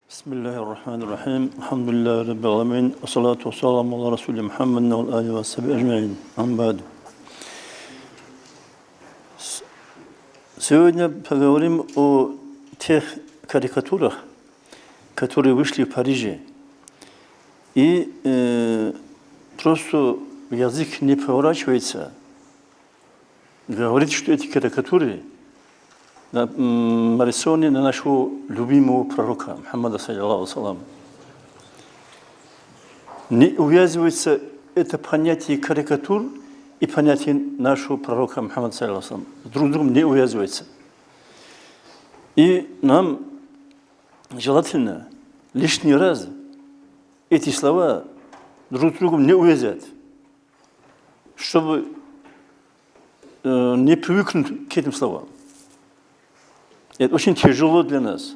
Bismillahirrahmanirrahim. Alhamdulillah Rabbil Alamin. Assalatu wassalamu ala Resulü Muhammedin ve alihi ve sahbihi ecmaîn. Амбаду. Сегодня поговорим о тех карикатурах, которые вышли в Париже. И просто язык не поворачивается. Говорит, что эти карикатуры нарисованы на нашего любимого пророка Мухаммада саллаллаху алейхи ва саллям. Не увязывается это понятие карикатур и понятие нашего пророка Мухаммада саллаллаху алейхи ва саллям. Друг с другом не увязывается. И нам желательно лишний раз эти слова друг с другом не увязать, чтобы не привыкнуть к этим словам. Это очень тяжело для нас.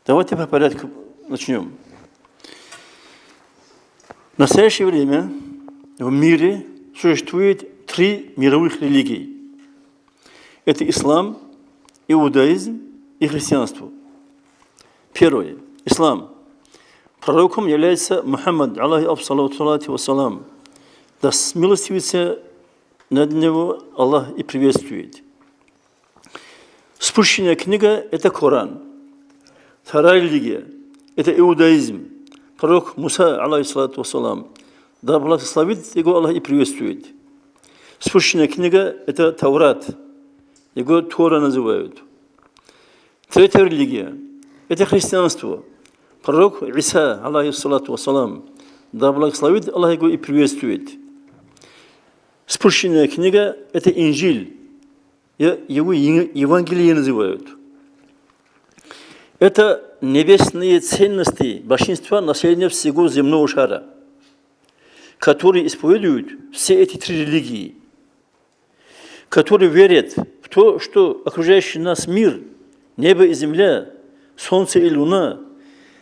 Давайте по порядку начнем. В настоящее время в мире существует 3 мировых религии. Это ислам, иудаизм и христианство. Первое. Ислам. Пророком является Мухаммад, алейхи вассалам. Да смилостивится над него Аллах и приветствует. Спущенная книга – это Коран. Вторая религия – это иудаизм. Пророк Муса, алейхиссалату вассалам, да благословит его Аллах и приветствует. Спущенная книга – это Таврат. Его Тора называют. Третья религия – это христианство. Пророк Иса, алейхиссалату вассалам, да благословит Аллах его и приветствует. Спущенная книга – это Инжиль. Его Евангелие называют. Это небесные ценности большинства населения всего земного шара, которые исповедуют все эти 3 религии, которые верят в то, что окружающий нас мир, небо и земля, солнце и луна,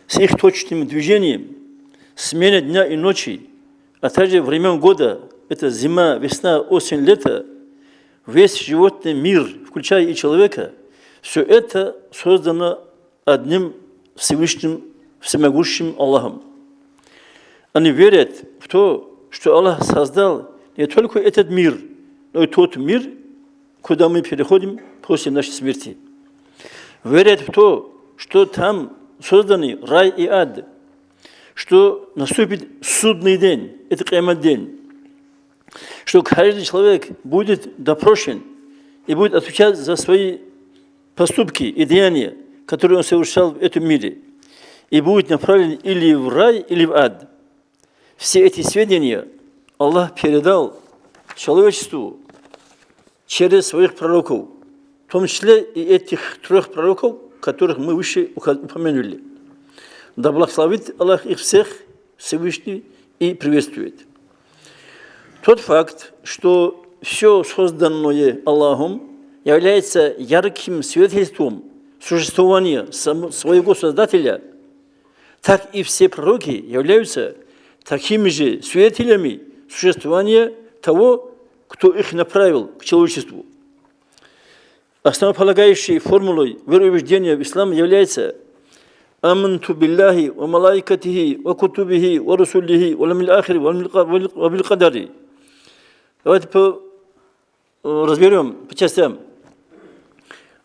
с их точным движением, смена дня и ночи, а также времен года, это зима, весна, осень, лето, весь животный мир, включая и человека, все это создано одним Всевышним, всемогущим Аллахом. Они верят в то, что Аллах создал не только этот мир, но и тот мир, куда мы переходим после нашей смерти. Верят в то, что там созданы рай и ад, что наступит судный день, это Киямат день, что каждый человек будет допрошен и будет отвечать за свои поступки и деяния, которые он совершал в этом мире, и будет направлен или в рай, или в ад. Все эти сведения Аллах передал человечеству через своих пророков, в том числе и этих 3 пророков, которых мы выше упомянули. Да благословит Аллах их всех Всевышний и приветствует. Тот факт, что все созданное Аллахом является ярким свидетельством существования своего Создателя, так и все пророки являются такими же свидетелями существования того, кто их направил к человечеству. Основополагающей формулой вероубеждения в исламе является «Аманту биллахи ва малайкатихи ва кутубихи ва русулихи ва ламил ахири ва бил кадари». Давайте разберем по частям.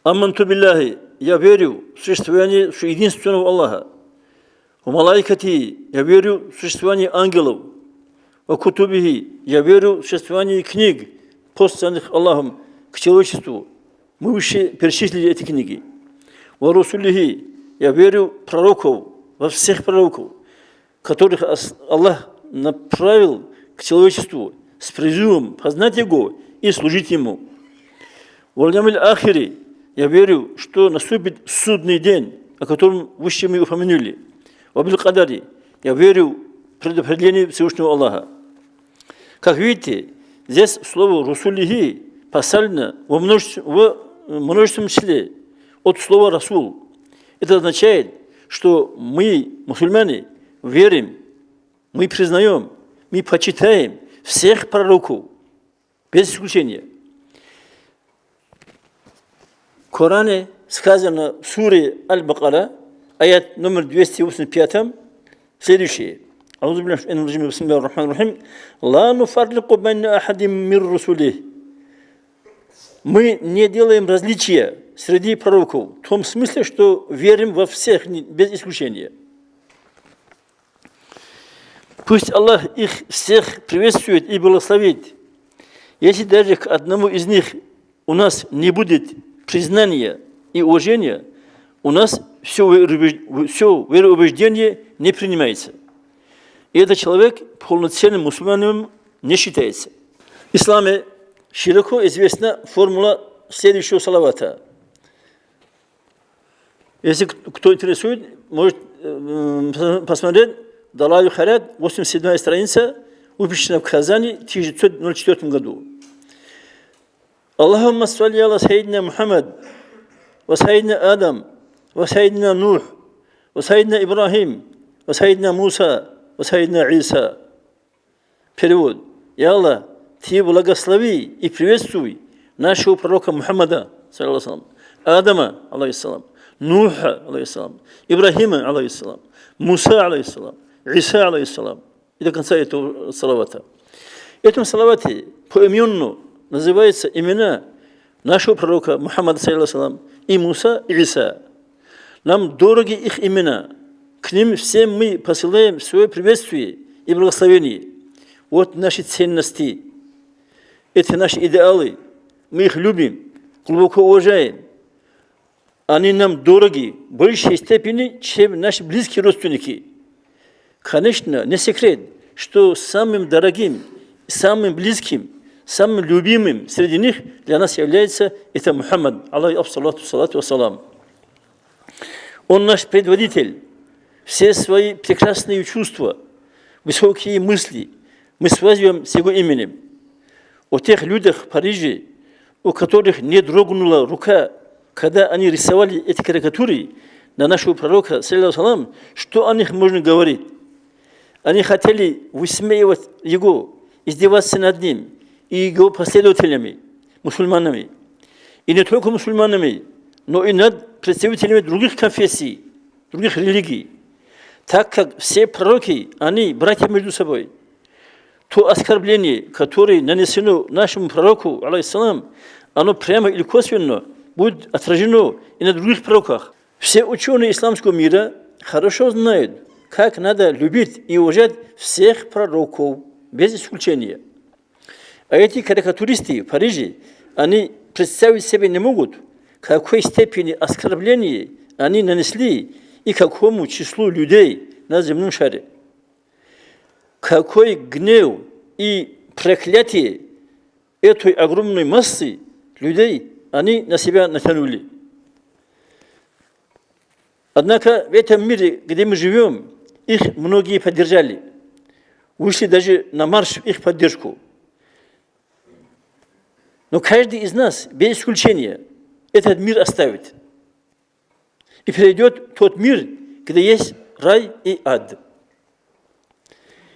Аманту биллахи, я верю в существование единственного Аллаха. В малайкати, я верю в существование ангелов. В кутубихи, я верю в существование книг, посланных Аллахом к человечеству. Мы выше перечислили эти книги. В русулихи, я верю в пророков, во всех пророков, которых Аллах направил к человечеству с призывом познать Его и служить Ему. В ламил ахири, я верю, что наступит судный день, о котором выше мы упомянули. В абил кадари, я верю в предопределение Всевышнего Аллаха. Как видите, здесь слово «русулихи» поставлено в множественном числе от слова «расул». Это означает, что мы, мусульмане, верим, мы признаем, мы почитаем всех пророков, без исключения. В Коране сказано в суре Аль-Бакара, аят номер 285, следующее. Аузу билляхи минаш шайтанир раджим. Бисмиллахир рахманир рахим. Ла нуфаррику байна ахадим мир русулих. Мы не делаем различия среди пророков, в том смысле, что верим во всех, без исключения. Пусть Аллах их всех приветствует и благословит. Если даже к одному из них у нас не будет признания и уважения, у нас все вероубеждение не принимается. И этот человек полноценным мусульманином не считается. В исламе широко известна формула следующего салавата. Если кто интересует, может посмотреть Далаю Харят, 87-я страница, выпущена в Казани в 1904 году. Аллахумма салли аля сайидина Мухаммад, ва сайидина Адам, ва сайидина Нух, ва сайидина Ибрахим, ва сайидина Муса, ва сайидина Иса. Перевод. Я Аллах, Ты благослови и приветствуй нашего пророка Мухаммада, Адама, алейхиссалам, Нуха, алейхиссалам, Ибрахима, алейхиссалам, Муса, алейхиссалам, Иса, алейхиссалам. И до конца этого салавата. В этом салавате поименно называются имена нашего пророка Мухаммада, и Муса, и Иса. Нам дороги их имена. К ним всем мы посылаем свое приветствие и благословение. Вот наши ценности. Это наши идеалы. Мы их любим, глубоко уважаем. Они нам дороги в большей степени, чем наши близкие родственники. Конечно, не секрет, что самым дорогим, самым близким, самым любимым среди них для нас является это Мухаммад, алейхиссалату вассалам. Он наш предводитель. Все свои прекрасные чувства, высокие мысли мы связываем с его именем. О тех людях в Париже, у которых не дрогнула рука, когда они рисовали эти карикатуры на нашего пророка, саллаллаху, что о них можно говорить? Они хотели высмеивать его, издеваться над ним и его последователями, мусульманами. И не только мусульманами, но и над представителями других конфессий, других религий. Так как все пророки, они братья между собой. То оскорбление, которое нанесено нашему пророку, алейхиссалам, оно прямо или косвенно будет отражено и на других пророках. Все ученые исламского мира хорошо знают, как надо любить и уважать всех пророков, без исключения. А эти карикатуристы в Париже, они представить себе не могут, какой степени оскорбления они нанесли и какому числу людей на земном шаре. Какой гнев и проклятие этой огромной массы людей они на себя натянули. Однако в этом мире, где мы живем, их многие поддержали. Вышли даже на марш в их поддержку. Но каждый из нас, без исключения, этот мир оставит. И перейдет в тот мир, где есть рай и ад.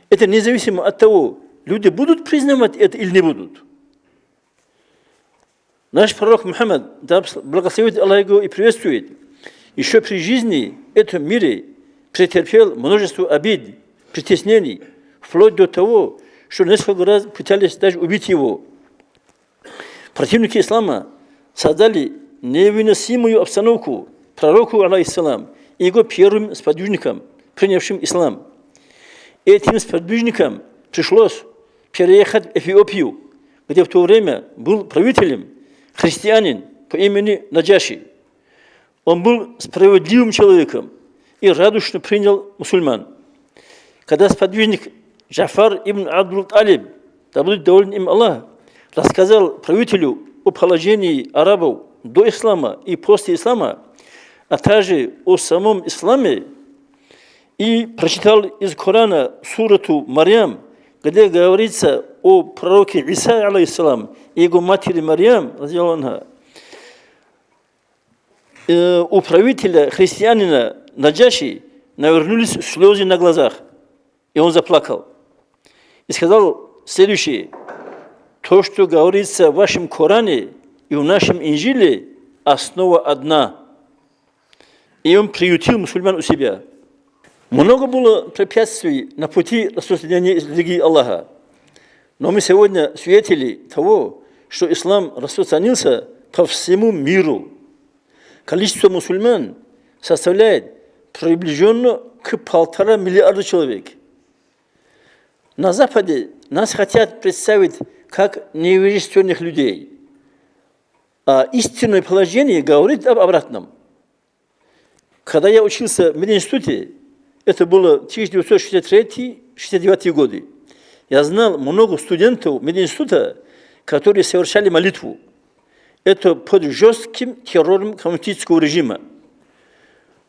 Это независимо от того, люди будут признавать это или не будут. Наш пророк Мухаммад, да благословит Аллах его и приветствует, еще при жизни в этом мире претерпел множество обид, притеснений, вплоть до того, что несколько раз пытались даже убить его. Противники ислама создали невыносимую обстановку пророку, алейхиссалам, и его первым сподвижникам, принявшим ислам. Этим сподвижникам пришлось переехать в Эфиопию, где в то время был правителем христианин по имени Наджаши. Он был справедливым человеком и радушно принял мусульман. Когда сподвижник Джафар ибн Абдул-Талиб, да будет доволен им Аллах, рассказал правителю о положении арабов до ислама и после ислама, а также о самом исламе, и прочитал из Корана сурату Марьям, где говорится о пророке Иса, алейхиссалам, и его матери Марьям, у правителя христианина Наджаши навернулись слезы на глазах, и он заплакал. И сказал следующее: то, что говорится в вашем Коране и в нашем Инжиле, основа одна. и он приютил мусульман у себя. Много было препятствий на пути распространения религии Аллаха. Но мы сегодня свидетели того, что ислам распространился по всему миру. Количество мусульман составляет приближенно к 1,5 миллиарда человек. На Западе нас хотят представить как невежественных людей. А истинное положение говорит об обратном. Когда я учился в мединституте, это было 1963-1969 годы, я знал много студентов мединститута, которые совершали молитву. Это под жестким террором коммунистического режима.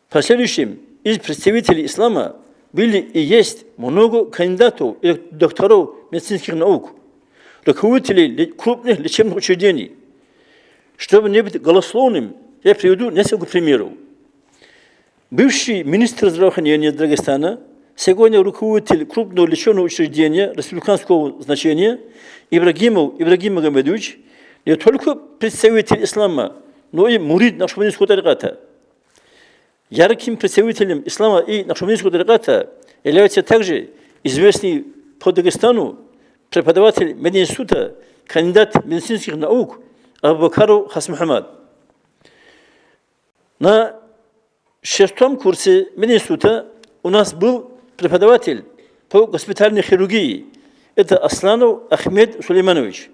В последующем из представителей ислама были и есть много кандидатов и докторов медицинских наук, руководителей крупных лечебных учреждений. Чтобы не быть голословным, я приведу несколько примеров. Бывший министр здравоохранения Дагестана, сегодня руководитель крупного лечебного учреждения республиканского значения Ибрагимов Ибрагим Магомедович, не только представитель ислама, но и мурид Накшбандийского тариката. Ярким представителем ислама и Накшбандийского тариката является также известный по Дагестану преподаватель мединститута, кандидат медицинских наук Абу-Бакаров Хасан Мухаммад. На 6-м курсе мединститута у нас был преподаватель по госпитальной хирургии. Это Асланов Ахмед Сулейманович.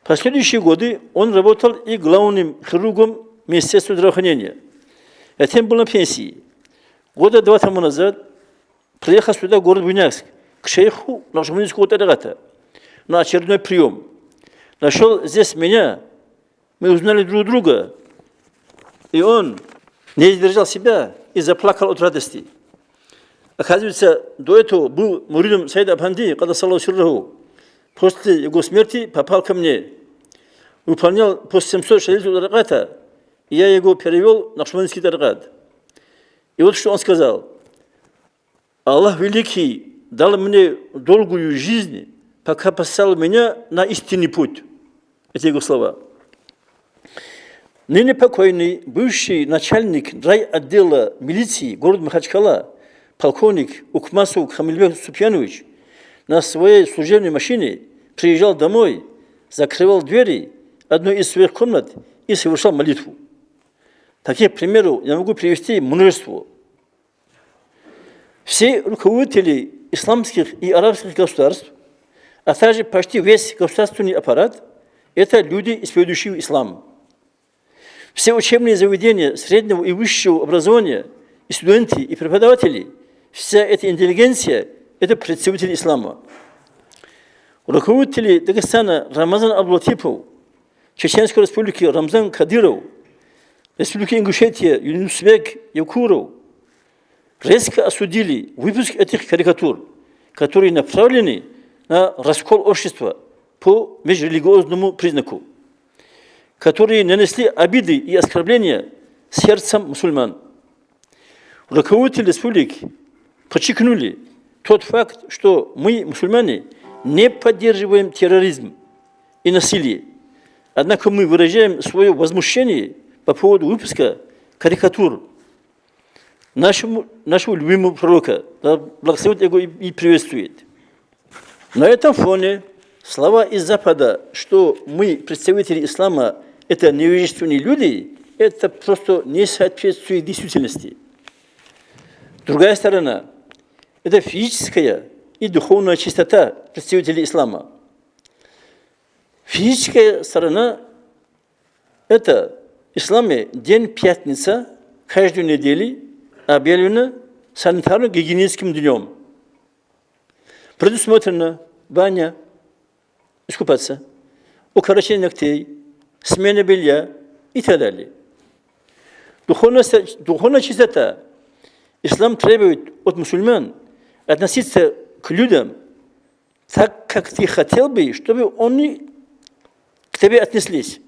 В последующие годы он работал и главным хирургом Министерства здравоохранения. Затем был на пенсии. Года 2 тому назад приехал сюда, в город Буйнакск, к шейху Накшбандийского тариката на очередной прием. Нашел здесь меня, мы узнали друг друга, и он не сдержал себя и заплакал от радости. Оказывается, до этого был муридом Саида Афанди, каддассаллаху сирраху. После его смерти попал ко мне. Выполнял пост 760 тариката, и я его перевел в Накшбандийский тарикат. И вот что он сказал. Аллах Великий дал мне долгую жизнь, пока поставил меня на истинный путь. Это его слова. Ныне покойный бывший начальник райотдела милиции города Махачкала, полковник Укмасов Хамильбек Супьянович, на своей служебной машине приезжал домой, закрывал двери одной из своих комнат и совершал молитву. Таких примеров я могу привести множество. Все руководители исламских и арабских государств, а также почти весь государственный аппарат, это люди, исповедующие ислам. Все учебные заведения среднего и высшего образования, и студенты, и преподаватели, вся эта интеллигенция – это представители ислама. Руководители Дагестана Рамазан Абдулатипов, Чеченской республики Рамзан Кадыров, Республики Ингушетия Юнусбек Якуров резко осудили выпуск этих карикатур, которые направлены на раскол общества по межрелигиозному признаку, которые нанесли обиды и оскорбления сердцам мусульман. Руководители республики подчеркнули тот факт, что мы, мусульмане, не поддерживаем терроризм и насилие. Однако мы выражаем свое возмущение по поводу выпуска карикатур нашего любимого пророка, да благословит его и приветствует. На этом фоне слова из Запада, что мы, представители ислама, это невежественные люди, это просто не соответствует действительности. Другая сторона – это физическая и духовная чистота представителей ислама. Физическая сторона – это в исламе день пятница каждой недели объявлена санитарно-гигиеническим днем. Предусмотрена баня, искупаться, укорочение ногтей, смена белья и так далее. Духовная чистота. Ислам требует от мусульман относиться к людям так, как ты хотел бы, чтобы они к тебе отнеслись.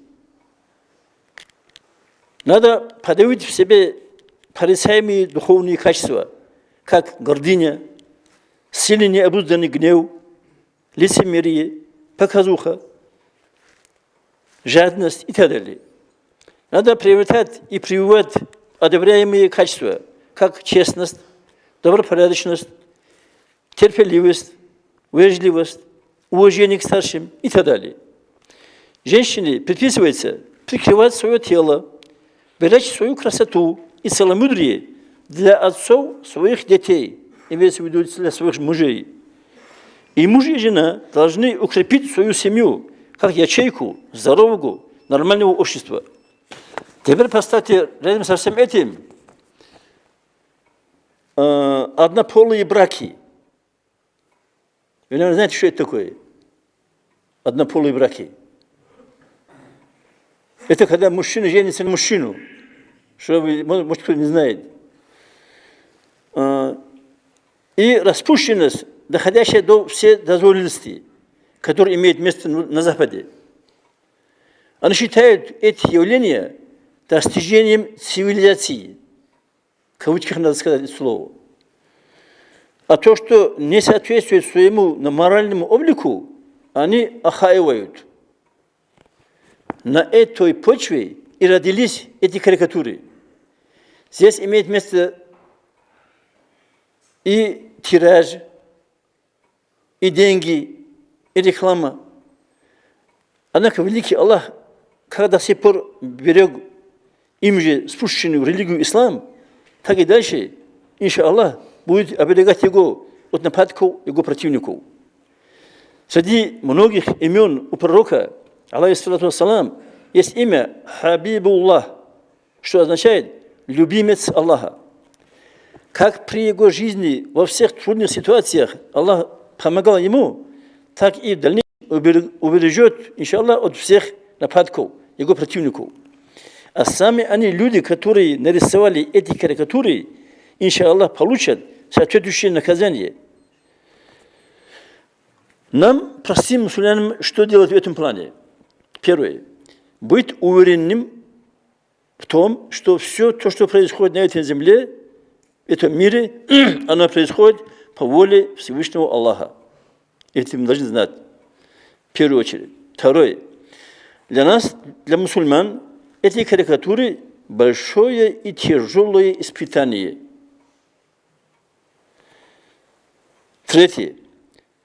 Надо подавить в себе порицаемые духовные качества, как гордыня, сильный необузданный гнев, лицемерие, показуха, жадность и так далее. Надо приобретать и прививать одобряемые качества, как честность, добропорядочность, терпеливость, вежливость, уважение к старшим и так далее. Женщине предписывается прикрывать свое тело, беречь свою красоту и целомудрие для отцов своих детей, имеется в виду для своих мужей. И муж и жена должны укрепить свою семью, как ячейку здорового, нормального общества. Теперь поставьте рядом со всем этим однополые браки. Вы, наверное, знаете, что это такое? Однополые браки. Это когда мужчина женится на мужчину. Что вы, может, кто не знает. И распущенность, доходящая до вседозволенности, которая имеет место на Западе. Они считают эти явления достижением цивилизации. В кавычках надо сказать это слово. А то, что не соответствует своему моральному облику, они охаивают. На этой почве и родились эти карикатуры. Здесь имеет место и тираж, и деньги, и реклама. Однако великий Аллах, когда до сих пор берег им же спущенную религию ислам, так и дальше, иншаллах, будет оберегать его от нападков его противников. Среди многих имен у пророка, алейхиссалату вассалам, есть имя Хабибуллах, что означает любимец Аллаха. Как при его жизни во всех трудных ситуациях Аллах помогал ему, так и в дальнейшем убережет, иншаллах, от всех нападков его противников. А сами они, люди, которые нарисовали эти карикатуры, иншаллах, получат соответствующее наказание. Нам, простым мусульманам, что делать в этом плане? Первое. Быть уверенным в том, что все то, что происходит на этой земле, в этом мире, оно происходит по воле Всевышнего Аллаха. Это мы должны знать. В первую очередь. Второе. Для нас, для мусульман, эти карикатуры большое и тяжелое испытание. Третье.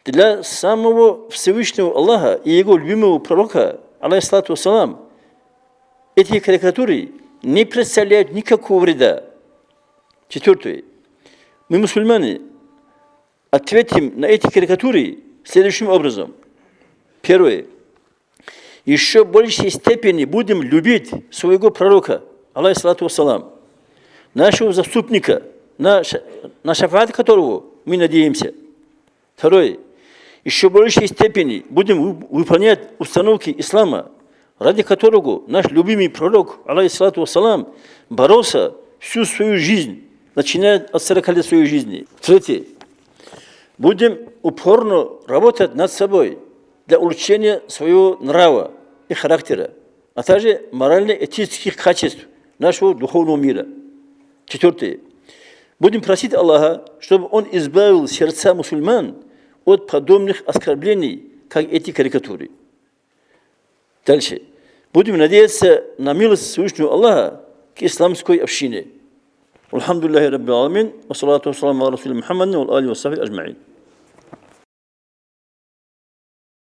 Для самого Всевышнего Аллаха и его любимого пророка, алейхиссалату вассалам, эти карикатуры не представляют никакого вреда. Четвертое. Мы, мусульмане, ответим на эти карикатуры следующим образом. Первое. Еще в большей степени будем любить своего пророка, алейхиссалату вассалам, нашего заступника, на шафаат которого мы надеемся. Второе. Еще в большей степени будем выполнять установки ислама, ради которого наш любимый пророк, алейхиссалату вассалам, боролся всю свою жизнь, начиная от 40 лет своей жизни. Третье. Будем упорно работать над собой для улучшения своего нрава и характера, а также морально-этических качеств нашего духовного мира. Четвертое. Будем просить Аллаха, чтобы Он избавил сердца мусульман от подобных оскорблений, как эти карикатуры. Дальше. Будем надеяться на милость Всевышнего Аллаха к исламской общине. Алхамдулиллахи Раббил Аламин, ва салату ва саламу ала Расули Мухаммадин ва али ва сахби аджмаин.